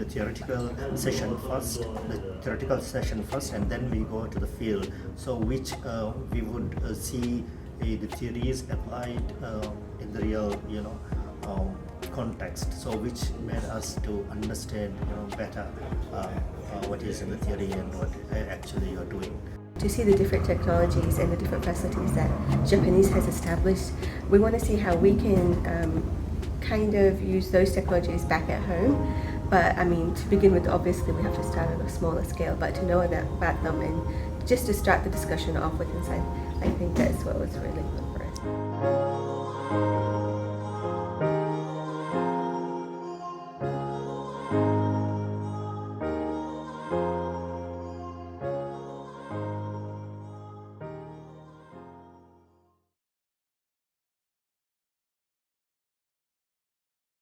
the theoretical session first, and then we go to the field. So which we would see the theories applied in the real, context. So which made us to understand, better what is in the theory and what actually you're doing. To see the different technologies and the different facilities that Japanese has established, we want to see how we can kind of use those technologies back at home. But I mean, to begin with, obviously we have to start on a smaller scale, but to know about them and just to start the discussion off with inside, I think that's what was really